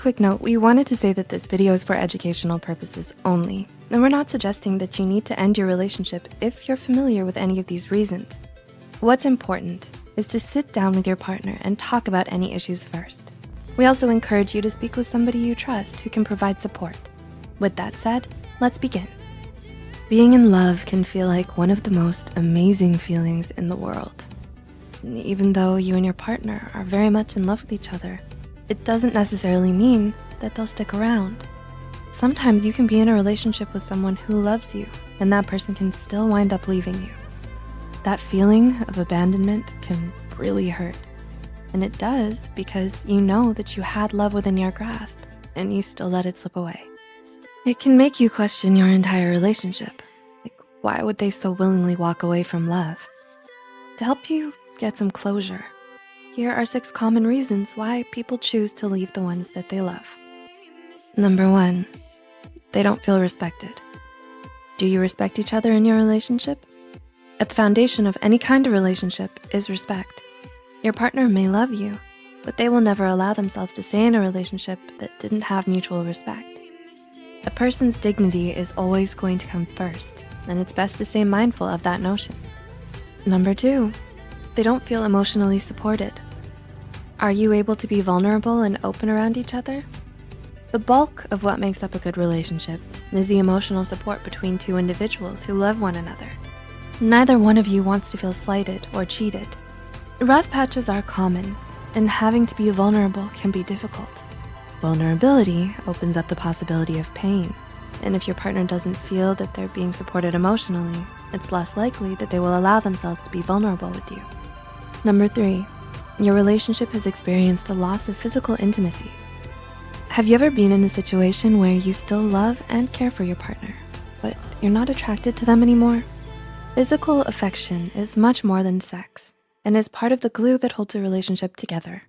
Quick note, we wanted to say that this video is for educational purposes only, and we're not suggesting that you need to end your relationship if you're familiar with any of these reasons. What's important is to sit down with your partner and talk about any issues first. We also encourage you to speak with somebody you trust who can provide support. With that said, let's begin. Being in love can feel like one of the most amazing feelings in the world. Even though you and your partner are very much in love with each other, it doesn't necessarily mean that they'll stick around. Sometimes you can be in a relationship with someone who loves you, and that person can still wind up leaving you. That feeling of abandonment can really hurt. And it does because you know that you had love within your grasp and you still let it slip away. It can make you question your entire relationship. Like, why would they so willingly walk away from love? To help you get some closure, here are 6 common reasons why people choose to leave the ones that they love. Number 1, they don't feel respected. Do you respect each other in your relationship? At the foundation of any kind of relationship is respect. Your partner may love you, but they will never allow themselves to stay in a relationship that didn't have mutual respect. A person's dignity is always going to come first, and it's best to stay mindful of that notion. Number 2, they don't feel emotionally supported. Are you able to be vulnerable and open around each other? The bulk of what makes up a good relationship is the emotional support between 2 individuals who love one another. Neither one of you wants to feel slighted or cheated. Rough patches are common, and having to be vulnerable can be difficult. Vulnerability opens up the possibility of pain, and if your partner doesn't feel that they're being supported emotionally, it's less likely that they will allow themselves to be vulnerable with you. Number 3, your relationship has experienced a loss of physical intimacy. Have you ever been in a situation where you still love and care for your partner, but you're not attracted to them anymore? Physical affection is much more than sex and is part of the glue that holds a relationship together.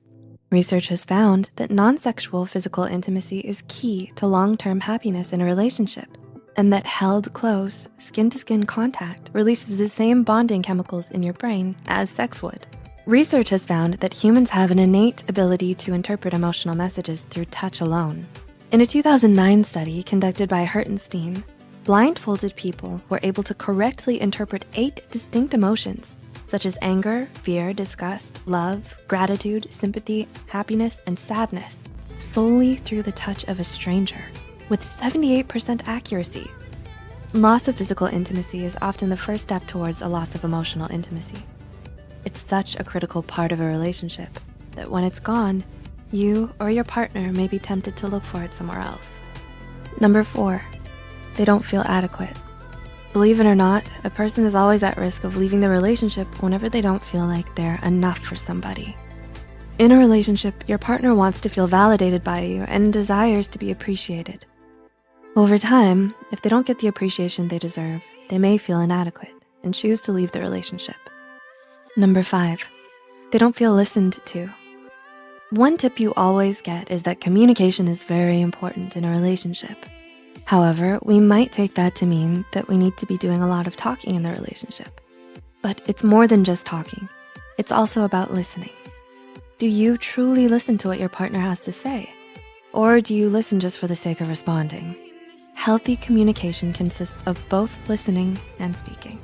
Research has found that non-sexual physical intimacy is key to long-term happiness in a relationship, and that held close, skin-to-skin contact releases the same bonding chemicals in your brain as sex would. Research has found that humans have an innate ability to interpret emotional messages through touch alone. In a 2009 study conducted by Hertenstein, blindfolded people were able to correctly interpret 8 distinct emotions, such as anger, fear, disgust, love, gratitude, sympathy, happiness, and sadness, solely through the touch of a stranger, with 78% accuracy. Loss of physical intimacy is often the first step towards a loss of emotional intimacy. It's such a critical part of a relationship that when it's gone, you or your partner may be tempted to look for it somewhere else. Number 4, they don't feel adequate. Believe it or not, a person is always at risk of leaving the relationship whenever they don't feel like they're enough for somebody. In a relationship, your partner wants to feel validated by you and desires to be appreciated. Over time, if they don't get the appreciation they deserve, they may feel inadequate and choose to leave the relationship. Number 5, they don't feel listened to. One tip you always get is that communication is very important in a relationship. However, we might take that to mean that we need to be doing a lot of talking in the relationship. But it's more than just talking. It's also about listening. Do you truly listen to what your partner has to say? Or do you listen just for the sake of responding? Healthy communication consists of both listening and speaking.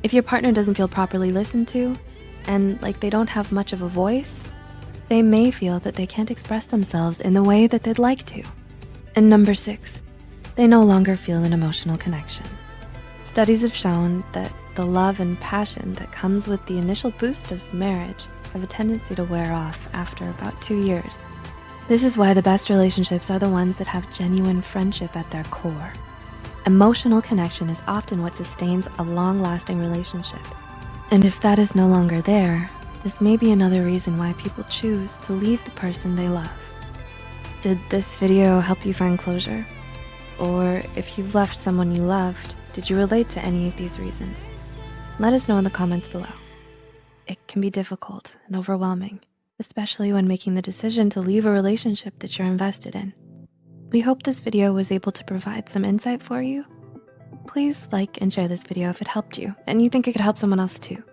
If your partner doesn't feel properly listened to, and like they don't have much of a voice, they may feel that they can't express themselves in the way that they'd like to. And number 6, they no longer feel an emotional connection. Studies have shown that the love and passion that comes with the initial boost of marriage have a tendency to wear off after about 2 years. This is why the best relationships are the ones that have genuine friendship at their core. Emotional connection is often what sustains a long-lasting relationship. And if that is no longer there, this may be another reason why people choose to leave the person they love. Did this video help you find closure? Or if you've left someone you loved, did you relate to any of these reasons? Let us know in the comments below. It can be difficult and overwhelming, especially when making the decision to leave a relationship that you're invested in. We hope this video was able to provide some insight for you. Please like and share this video if it helped you and you think it could help someone else too.